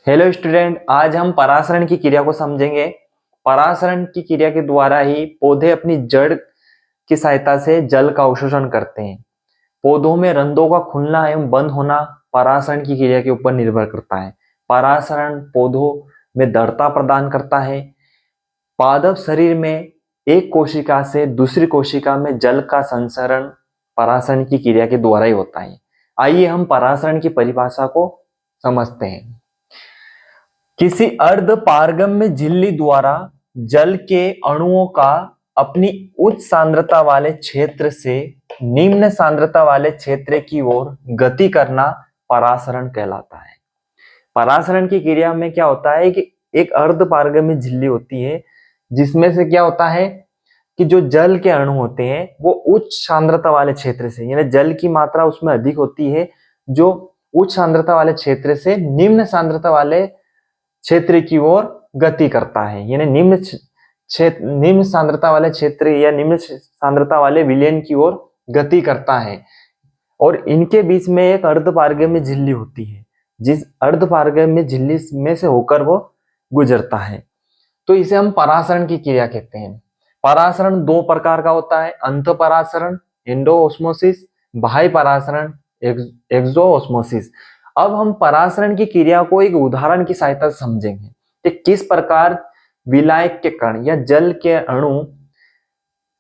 Hello student, आज हम परासरण की क्रिया को समझेंगे। परासरण की क्रिया के द्वारा ही पौधे अपनी जड़ की सहायता से जल का अवशोषण करते हैं। पौधों में रंध्रों का खुलना एवं बंद होना परासरण की क्रिया के ऊपर निर्भर करता है। परासरण पौधों में दृढ़ता प्रदान करता है। पादप शरीर में एक कोशिका से दूसरी कोशिका में जल का संचरण परासरण की क्रिया के द्वारा ही होता है। आइए हम परासरण की परिभाषा को समझते हैं। किसी अर्ध पारगम्य झिल्ली द्वारा जल के अणुओं का अपनी उच्च सांद्रता वाले क्षेत्र से निम्न सांद्रता वाले क्षेत्र की ओर गति करना परासरण कहलाता है। परासरण की क्रिया में क्या होता है कि एक अर्ध पारगम्य झिल्ली होती है, जिसमें से क्या होता है कि जो जल के अणु होते हैं वो उच्च सांद्रता वाले क्षेत्र से, यानी जल की मात्रा उसमें अधिक होती है, जो उच्च सांद्रता वाले क्षेत्र से निम्न सांद्रता वाले क्षेत्र की ओर गति करता है। यानी निम्न सांद्रता वाले क्षेत्र या निम्न सांद्रता वाले विलयन की ओर गति करता है। और इनके बीच में एक अर्धपारगम्य झिल्ली होती है, जिस अर्धपारगम्य झिल्ली में से होकर वो गुजरता है, तो इसे हम परासरण की क्रिया कहते हैं। परासरण दो प्रकार का होता है, अंतःपरासरण एंडोऑस्मोसिस, बाह्य परासरण एक्सोऑस्मोसिस। अब हम परासरण की क्रिया को एक उदाहरण की सहायता से समझेंगे कि किस प्रकार विलायक के कण या जल के अणु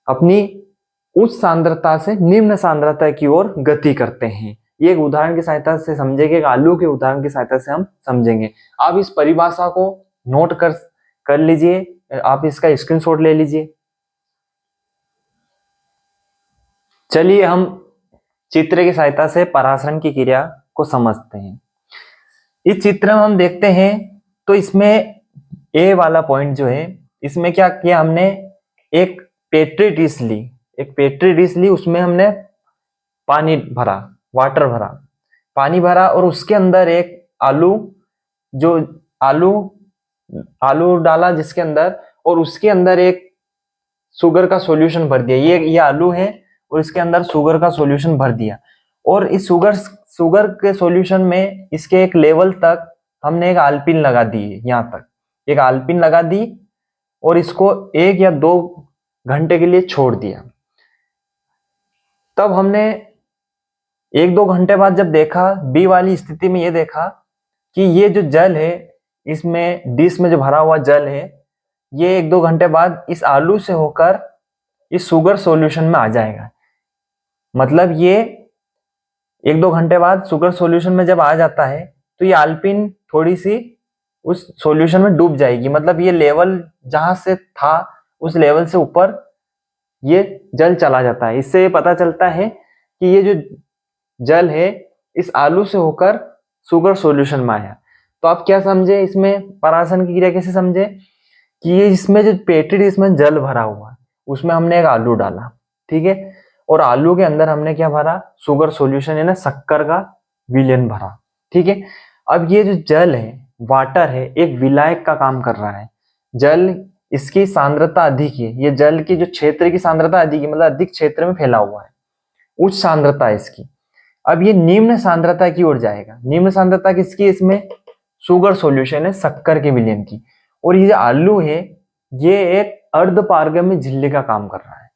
अपनी उच्च सांद्रता से निम्न सांद्रता की ओर गति करते हैं। ये एक उदाहरण की सहायता से समझेंगे, एक आलू के उदाहरण की सहायता से हम समझेंगे। आप इस परिभाषा को नोट कर लीजिए, आप इसका स्क्रीनशॉट ले लीजिए। चलिए हम चित्र की सहायता से परासरण की क्रिया को समझते हैं। इस चित्र में हम देखते हैं तो इसमें ए वाला पॉइंट जो है, इसमें क्या किया हमने, एक पेट्री डिश ली, उसमें हमने पानी भरा, वाटर भरा, पानी भरा, और उसके अंदर एक आलू, जो आलू आलू डाला जिसके अंदर, और उसके अंदर एक शुगर का सॉल्यूशन भर दिया। ये आलू है और इसके अंदर शुगर का सॉल्यूशन भर दिया, और इस शुगर के सॉल्यूशन में इसके एक लेवल तक हमने एक आलपिन लगा दी है। यहाँ तक एक आलपिन लगा दी और इसको 1 या 2 घंटे के लिए छोड़ दिया। तब हमने 1-2 घंटे बाद जब देखा, बी वाली स्थिति में ये देखा कि ये जो जल है, इसमें डिश में जो भरा हुआ जल है, ये 1-2 घंटे बाद इस आलू से होकर इस शुगर सॉल्यूशन में आ जाएगा। मतलब ये 1-2 घंटे बाद शुगर सॉल्यूशन में जब आ जाता है तो ये आलपिन थोड़ी सी उस सॉल्यूशन में डूब जाएगी। मतलब ये लेवल जहां से था उस लेवल से ऊपर ये जल चला जाता है। इससे ये पता चलता है कि ये जो जल है इस आलू से होकर शुगर सॉल्यूशन में आया। तो आप क्या समझे, इसमें परासरण की क्रिया कैसे समझे कि ये इसमें जो पेटेड इसमें जल भरा हुआ है, उसमें हमने एक आलू डाला, ठीक है, और आलू के अंदर हमने क्या भरा, शुगर सॉल्यूशन यानी शक्कर का विलयन भरा, ठीक है। अब ये जो जल है, वाटर है, एक विलायक का काम कर रहा है। जल, इसकी सांद्रता अधिक है, ये जल की जो क्षेत्र की सांद्रता अधिक है, मतलब अधिक क्षेत्र में फैला हुआ है, उच्च सांद्रता है इसकी। अब ये निम्न सांद्रता की ओर जाएगा। निम्न सांद्रता किसकी, इसमें शुगर सॉल्यूशन है, शक्कर के विलयन की। और ये आलू है, ये एक अर्ध पारगम्य झिल्ली का काम कर रहा है।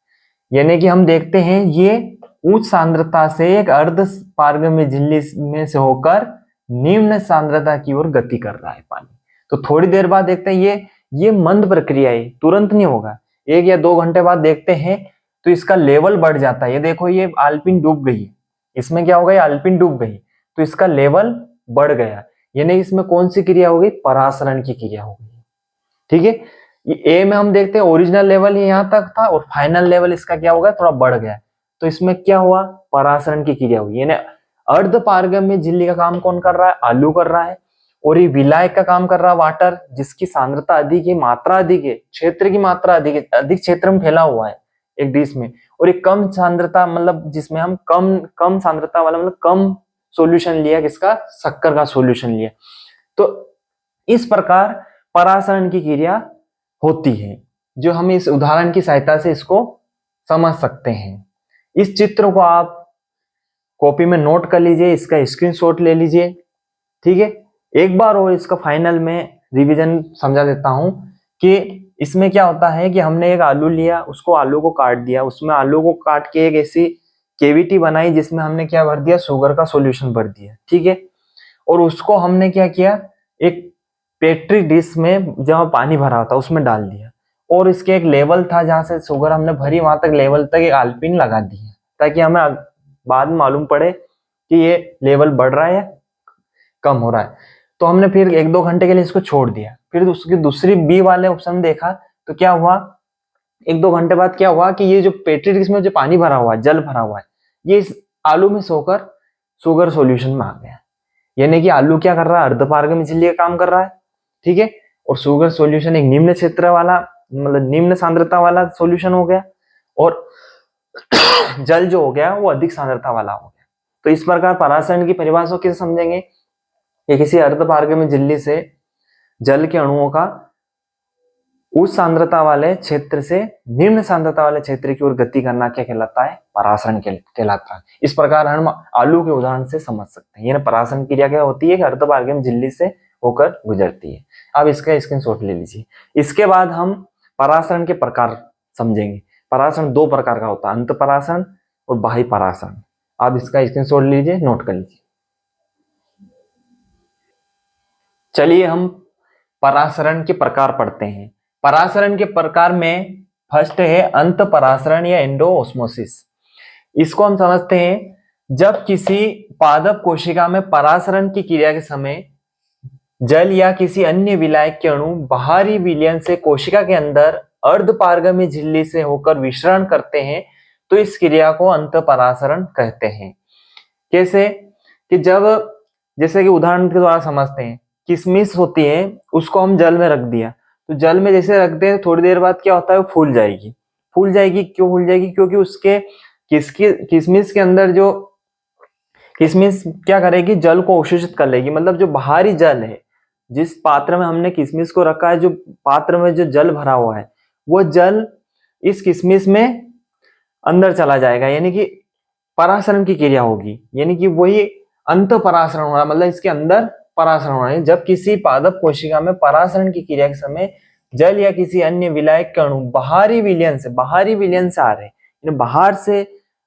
यानी कि हम देखते हैं ये उच्च सांद्रता से एक अर्ध पारगम्य झिल्ली में से होकर निम्न सांद्रता की ओर गति कर रहा है पानी। तो थोड़ी देर बाद देखते हैं ये मंद प्रक्रिया है, तुरंत नहीं होगा। 1 या 2 घंटे बाद देखते हैं तो इसका लेवल बढ़ जाता है। ये देखो, ये आलपिन डूब गई है, इसमें क्या होगा, ये आलपिन डूब गई तो इसका लेवल बढ़ गया। यानी इसमें कौन सी क्रिया हो गई, परासरण की क्रिया हो गई, ठीक है। ये ए में हम देखते हैं ओरिजिनल लेवल यहाँ तक था और फाइनल लेवल इसका क्या होगा, थोड़ा बढ़ गया। तो इसमें क्या हुआ, परासरण की क्रिया हुई। यानी अर्ध पारगम्य झिल्ली का काम कौन कर रहा है, आलू कर रहा है, और ये विलायक का काम कर रहा है वाटर, जिसकी सांद्रता अधिक है, मात्रा अधिक है, क्षेत्र की मात्रा अधिक है, अधिक क्षेत्र में फैला हुआ है एक डिश में। और एक कम सांद्रता, मतलब जिसमें हम कम सांद्रता वाला, मतलब कम सॉल्यूशन लिया, किसका, शक्कर का सॉल्यूशन लिया। तो इस प्रकार परासरण की क्रिया होती है, जो हम इस उदाहरण की सहायता से इसको समझ सकते हैं। इस चित्र को आप कॉपी में नोट कर लीजिए, इसका स्क्रीनशॉट ले लीजिए, ठीक है। एक बार और इसका फाइनल में रिवीजन समझा देता हूं कि इसमें क्या होता है कि हमने एक आलू लिया, उसको आलू को काट दिया, उसमें आलू को काट के एक ऐसी केविटी बनाई जिसमें हमने क्या भर दिया, शुगर का सॉल्यूशन भर दिया, ठीक है। और उसको हमने क्या किया, एक पेट्री डिश में जहां पानी भरा था उसमें डाल दिया, और इसके एक लेवल था जहां से शुगर हमने भरी, वहां तक लेवल तक एक आलपीन लगा दिया, ताकि हमें बाद में मालूम पड़े कि ये लेवल बढ़ रहा है या कम हो रहा है। तो हमने फिर 1-2 घंटे के लिए इसको छोड़ दिया, फिर उसकी दूसरी बी वाले ऑप्शन देखा, तो क्या हुआ, 1-2 घंटे बाद क्या हुआ कि ये जो पेट्री डिश में जो पानी भरा हुआ है, जल भरा हुआ है, ये इस आलू में सोकर शुगर सॉल्यूशन में आ गया। यानी कि आलू क्या कर रहा है, अर्धपारगम्य झिल्ली का काम कर रहा है, ठीक है। और शुगर सॉल्यूशन एक निम्न क्षेत्र वाला, मतलब निम्न सांद्रता वाला सॉल्यूशन हो गया, और जल जो हो गया वो अधिक सांद्रता वाला हो गया। तो इस प्रकार परासरण की परिभाषा कैसे समझेंगे, कि किसी अर्धपारगम्य झिल्ली से जल के अणुओं का उच्च सांद्रता वाले क्षेत्र से निम्न सांद्रता वाले क्षेत्र की ओर गति करना क्या कहलाता है, परासरण कहलाता है। इस प्रकार हम आलू के उदाहरण से समझ सकते हैं। यानी परासरण क्रिया क्या होती है कि अर्धपारगम्य झिल्ली से होकर गुजरती है। अब इसका स्क्रीनशॉट ले लीजिए। इसके बाद हम परासरण के प्रकार समझेंगे। परासरण 2 प्रकार का होता है, अंत परासरण और बाह्य परासरण। आप इसका स्क्रीनशॉट लीजिए, नोट कर लीजिए। चलिए हम परासरण के प्रकार पढ़ते हैं। परासरण के प्रकार में फर्स्ट है अंत परासरण या एंडोऑस्मोसिस। इसको हम समझते हैं जब किसी पादप कोशिका में परासरण की क्रिया के समय जल या किसी अन्य विलायक के अणु बाहरी विलयन से कोशिका के अंदर अर्धपारगम्य झिल्ली से होकर विसरण करते हैं, तो इस क्रिया को अंत परासरण कहते हैं। कैसे कि जब, जैसे कि उदाहरण के द्वारा समझते हैं, किशमिश होती है, उसको हम जल में रख दिया, तो जल में जैसे रखते हैं थोड़ी देर बाद क्या होता है, वो फूल जाएगी। फूल जाएगी क्यों फूल जाएगी, क्योंकि उसके किशमिश के अंदर जो किशमिश क्या करेगी, जल को अवशोषित कर लेगी। मतलब जो बाहरी जल है, जिस पात्र में हमने किशमिश को रखा है, जो पात्र में जो जल भरा हुआ है, वो जल इस किशमिश में अंदर चला जाएगा, यानी कि परासरण की क्रिया होगी। यानी कि वही अंत परासरण हो रहा है, मतलब इसके अंदर परासरण हो रहा है। जब किसी पादप कोशिका में परासरण की क्रिया के समय जल या किसी अन्य विलायक के अणु बाहरी विलयन से आ रहे हैं, बाहर से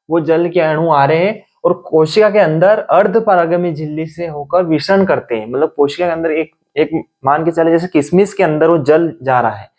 वो जल के अणु आ रहे हैं और कोशिका के अंदर अर्धपरागम्य झिल्ली से होकर विसरण करते हैं। मतलब कोशिका के अंदर एक मान के चले, जैसे किशमिश के अंदर वो जल जा रहा है,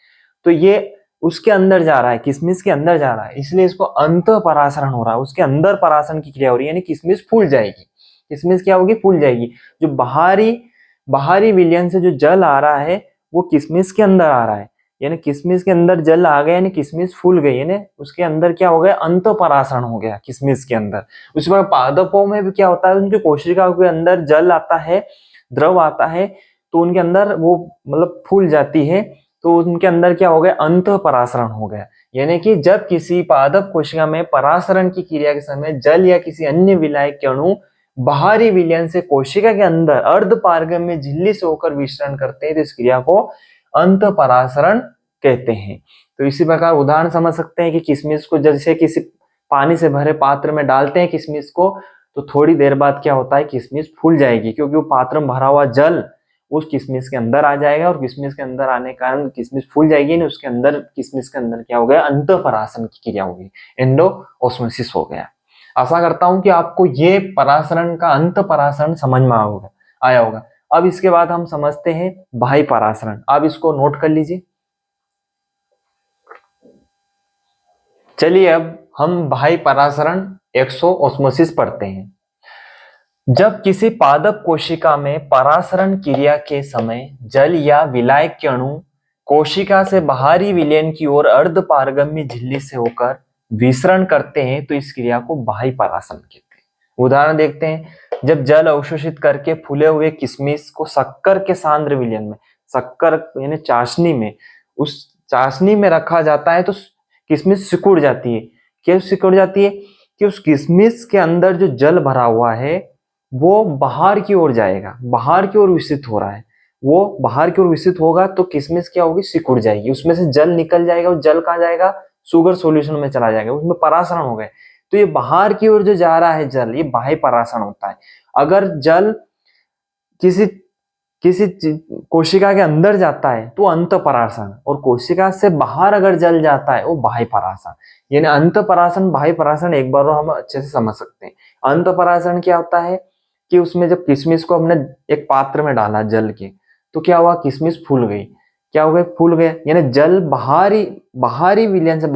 तो ये उसके अंदर जा रहा है, किशमिश के अंदर जा रहा है, इसलिए इसको अंत परासरण हो रहा है। उसके अंदर परासरण की क्रिया हो रही है, यानी किशमिश फूल जाएगी। किशमिश क्या होगी, फूल जाएगी। जो बाहरी विलयन से जो जल आ रहा है वो किशमिश के अंदर आ रहा है, यानी किशमिश के अंदर जल आ गया, यानी किशमिश फूल गई, यानी उसके अंदर क्या हो गया, अंत परासरण हो गया किशमिश के अंदर। उसी प्रकार पादपों में भी क्या होता है, उनकी कोशिका के अंदर जल आता है, द्रव आता है, तो उनके अंदर वो मतलब फूल जाती है, तो उनके अंदर क्या हो गया, अंत परासरण हो गया। यानी कि जब किसी पादप कोशिका में परासरण की क्रिया के समय जल या किसी अन्य विलायक के अणु बाहरी विलयन से कोशिका के अंदर अर्धपारगम्य झिल्ली से होकर विसरण करते हैं, तो इस क्रिया को अंत परासरण कहते हैं। तो इसी प्रकार उदाहरण समझ सकते हैं कि किशमिश को जैसे किसी पानी से भरे पात्र में डालते हैं किशमिश को, तो थोड़ी देर बाद क्या होता है, किशमिश फूल जाएगी, क्योंकि वो पात्र में भरा हुआ जल उस किशमिश के अंदर आ जाएगा, और किशमिश के अंदर आने के कारण किशमिश फूल जाएगी, नहीं उसके अंदर किशमिश के अंदर क्या हो गया, अंत परासरण की क्रिया होगी, एंडोऑस्मोसिस हो गया। आशा करता हूं कि आपको ये परासरण का अंत परासरण समझ में आया होगा। अब इसके बाद हम समझते हैं बाह्य परासरण। आप इसको नोट कर लीजिए। चलिए अब हम बाह्य परासरण एक्सोऑस्मोसिस पढ़ते हैं। जब किसी पादप कोशिका में परासरण क्रिया के समय जल या विलायक के अणु कोशिका से बाहरी विलयन की ओर अर्धपारगम्य झिल्ली से होकर विसरण करते हैं, तो इस क्रिया को बाह्य परासरण कहते हैं। उदाहरण देखते हैं, जब जल अवशोषित करके फूले हुए किशमिश को शक्कर के सांद्र विलयन में, शक्कर यानी चाशनी में, उस चाशनी में रखा जाता है, तो किशमिश सिकुड़ जाती है। क्यों सिकुड़ जाती है, कि उस किशमिश के अंदर जो जल भरा हुआ है वो बाहर की ओर जाएगा, बाहर की ओर विकसित हो रहा है, वो बाहर की ओर विकसित होगा तो किशमिश क्या होगी, सिकुड़ जाएगी, उसमें से जल निकल जाएगा। वो जल कहाँ जाएगा, शुगर सॉल्यूशन में चला जाएगा, उसमें परासरण हो गए। तो ये बाहर की ओर जो जा रहा है जल, ये बाह्य परासरण होता है। अगर जल किसी कोशिका के अंदर जाता है तो अंतःपरासन, और कोशिका से बाहर अगर जल जाता है वो बाह्य परासन। यानी अंतःपरासन बाह्य परासन एक बार और हम अच्छे से समझ सकते हैं। अंतःपरासन क्या होता है कि उसमें जब किशमिश को हमने एक पात्र में डाला जल के, तो क्या हुआ, किशमिश फूल गई। क्या हो गया, फूल गया, यानी जल बाहरी बाहरी विलयन से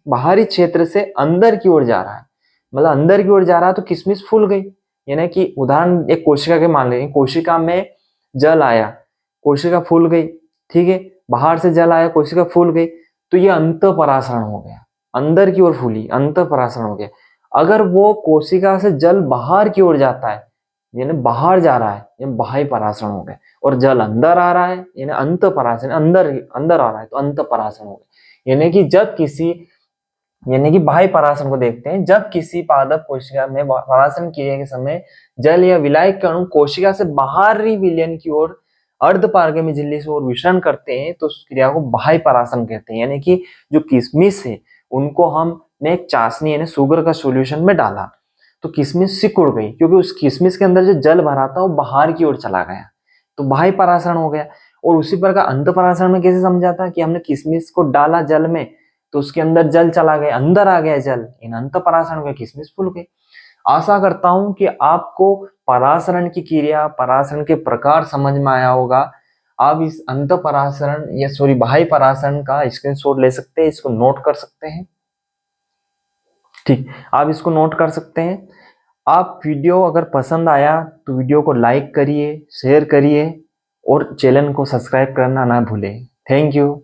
बाहरी क्षेत्र से अंदर की ओर जा रहा है, मतलब अंदर की ओर जा रहा है तो किशमिश फूल गई। यानी कि उदाहरण एक कोशिका के मान लेंगे, कोशिका में जल आया, कोशिका फूल गई, ठीक है, बाहर से जल आया, कोशिका फूल गई, तो ये अंतःपरासरण हो गया, अंदर की ओर फूली, अंतःपरासरण हो गया। अगर वो कोशिका से जल बाहर की ओर जाता है, यानी बाहर जा रहा है, ये बाह्य परासरण हो गया, और जल अंदर आ रहा है यानी अंतःपरासरण, अंदर अंदर आ रहा है तो अंतःपरासरण हो गया। यानी कि जब किसी, यानी कि बाह्य परासरण को देखते हैं, जब किसी पादप कोशिका में परासरण क्रिया के समय जल या विलायक के अणु कोशिका से बाहरी विलयन की ओर अर्धपारगम्य झिल्ली से ओर विचरण करते हैं तो उस क्रिया को बाह्य परासरण कहते हैं। यानी कि जो किशमिश है उनको हमने एक चाशनी यानी शुगर का सॉल्यूशन में डाला तो किशमिश सिकुड़ गई, क्योंकि उस किशमिश के अंदर जो जल भरा था वो बाहर की ओर चला गया, तो बाह्य परासरण हो गया। और उसी प्रकार अंतःपरासरण में कैसे समझा था कि हमने किशमिश को डाला जल में तो उसके अंदर जल चला गया, अंदर आ गया जल, इन अंतःपरासरण में किशमिश फूल गई। आशा करता हूं कि आपको परासरण की क्रिया, परासरण के प्रकार समझ में आया होगा। आप इस अंतःपरासरण या सॉरी बाह्य परासरण का स्क्रीनशॉट ले सकते हैं, इसको नोट कर सकते हैं, ठीक, आप इसको नोट कर सकते हैं। आप वीडियो अगर पसंद आया तो वीडियो को लाइक करिए, शेयर करिए और चैनल को सब्सक्राइब करना ना भूलें। Thank you.